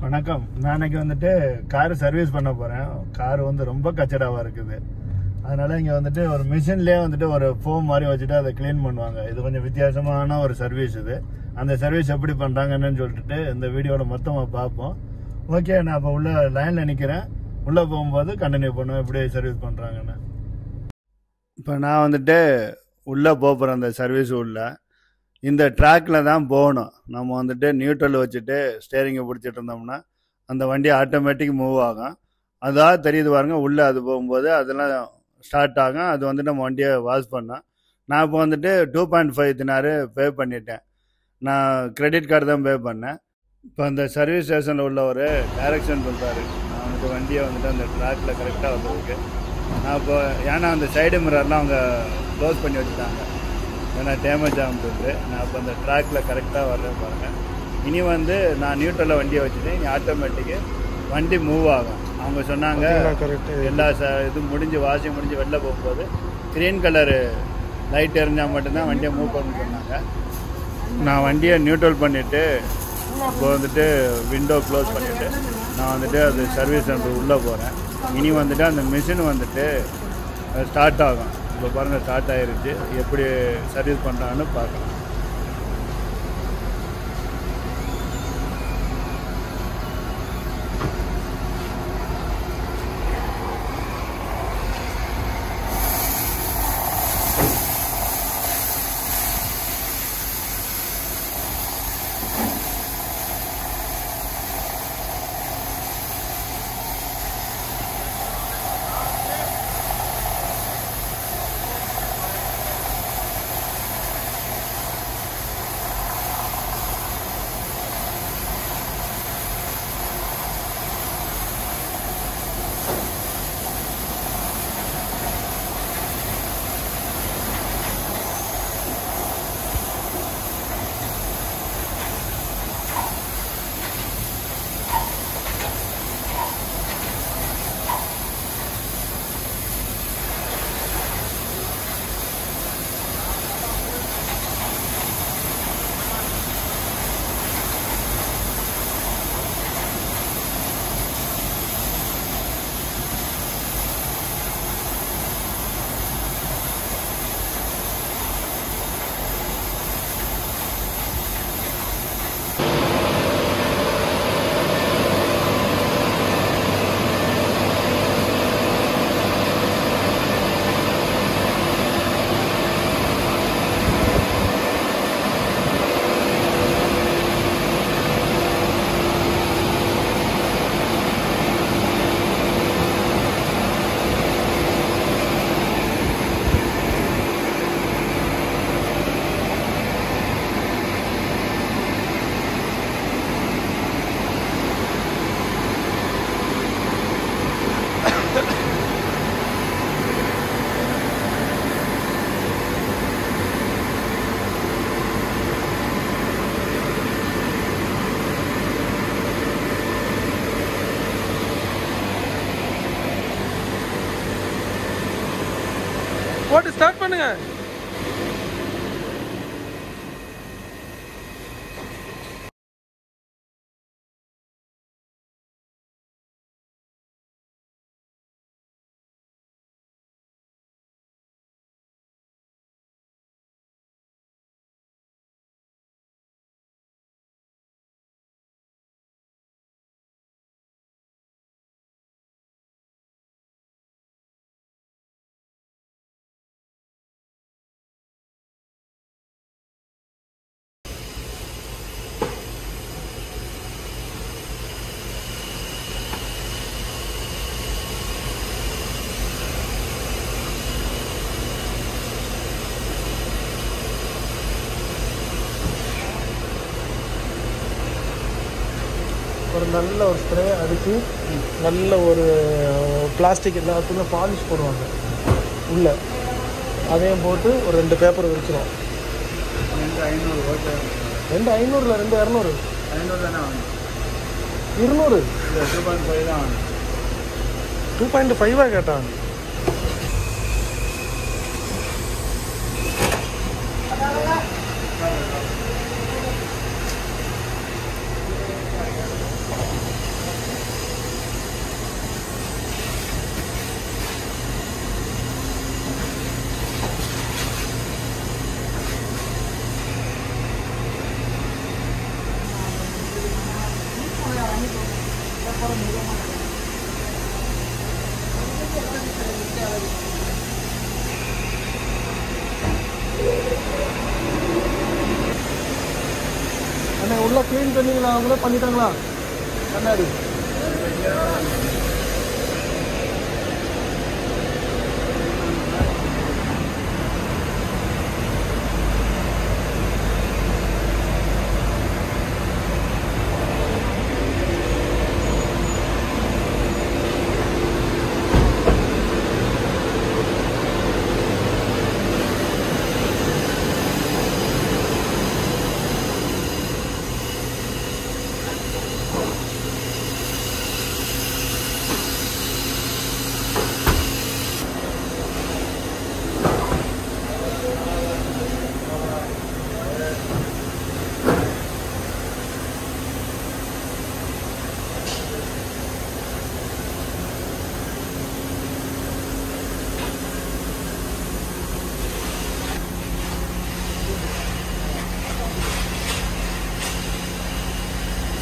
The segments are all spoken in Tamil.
வணக்கம். நான் இன்னைக்கு வந்துட்டு கார் சர்வீஸ் பண்ண போறேன். கார் வந்து ரொம்ப கச்சடாவா இருக்குது. அதனால இங்க வந்துட்டு ஒரு மிஷின்லயே வந்துட்டு ஒரு ஃபோம் மாதிரி வச்சுட்டு அதை கிளீன் பண்ணுவாங்க. இது கொஞ்சம் வித்தியாசமான ஒரு சர்வீஸ் இது. அந்த சர்வீஸ் எப்படி பண்றாங்கன்னு சொல்லிட்டு இந்த வீடியோல மொத்தமா பார்ப்போம். ஓகே, நான் இப்போ உள்ள லைன்ல நிக்கிறேன். உள்ள போகும்போது கண்டினியூ பண்ணுவேன் எப்படி சர்வீஸ் பண்றாங்கன்னு. இப்போ நான் வந்துட்டு உள்ள போறேன். அந்த சர்வீஸ் உள்ள இந்த ட்ராக்ல தான் போகணும். நம்ம வந்துட்டு நியூட்ரல் வச்சுட்டு ஸ்டேரிங்கை பிடிச்சிட்டு இருந்தோம்னா அந்த வண்டி ஆட்டோமேட்டிக் மூவ் ஆகும். அதாவது தெரியுது பாருங்க, உள்ளே அது போகும்போது அதெல்லாம் ஸ்டார்ட் ஆகும். அது வந்துட்டு நம்ம வண்டியை வாஷ் பண்ணோம். நான் இப்போ வந்துட்டு 2.5 தினாரு பே பண்ணிட்டேன். நான் கிரெடிட் கார்டு தான் பே பண்ணேன். இப்போ அந்த சர்வீஸ் ஸ்டேஷனில் உள்ள ஒரு டைரக்ஷன் சொல்கிறாரு. நான் வந்துட்டு வண்டியை வந்துட்டு அந்த ட்ராக்ல கரெக்டாக வந்ததுக்கு நான் இப்போ ஏன்னா அந்த சைடு மிரர்லாம் அவங்க க்ளோஸ் பண்ணி வச்சுட்டாங்க, ஏன்னா டேமேஜ் ஆகும்போது. நான் இப்போ அந்த ட்ராக்ல கரெக்டாக வர்றேன் பாருங்கள். இனி வந்து நான் நியூட்ரலில் வண்டியை வச்சுட்டு இனி ஆட்டோமேட்டிக்கு வண்டி மூவ் ஆகும். அவங்க சொன்னாங்க எல்லா இது முடிஞ்சு வாஷிங் முடிஞ்சு வெளில போகும்போது க்ரீன் கலரு லைட் எரிஞ்சால் மட்டும்தான் வண்டியை மூவ் பண்ண சொன்னாங்க. நான் வண்டியை நியூட்ரல் பண்ணிவிட்டு இப்போ வந்துட்டு விண்டோ க்ளோஸ் பண்ணிவிட்டு நான் வந்துட்டு அது சர்வீஸ் சென்டர் உள்ளே போகிறேன். இனி வந்துட்டு அந்த மிஷின் வந்துட்டு ஸ்டார்ட் ஆகும். இப்போ பாருங்கள், ஸ்டார்ட் ஆகிருச்சு. எப்படி சர்வீஸ் பண்ணுறாங்கன்னு பார்க்கலாம். போட்டு ஸ்டார்ட் பண்ணுங்க. ஒரு நல்ல ஒரு ஸ்ப்ரே அடித்து நல்ல ஒரு பிளாஸ்டிக் எல்லாத்துக்குமே பாலிஷ் போடுவாங்க உள்ளே. அதையும் போட்டு ஒரு 2 பேப்பர் விரிச்சிடும். 2 500 2 200 200 2.5 தான். 2.5 கேட்டான். அண்ணே உள்ள க்ளீன் பண்ணிங்களா? அவங்களே பண்ணிட்டாங்களா கண்ணாடி?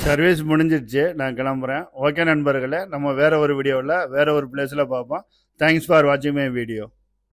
சர்வீஸ் முடிஞ்சிடுச்சு, நான் கிளம்புறேன். ஓகே நண்பர்களே, நம்ம வேறு ஒரு வீடியோவில் வேறு ஒரு பிளேஸில் பார்ப்போம். தேங்க்ஸ் ஃபார் வாட்சிங் மை வீடியோ.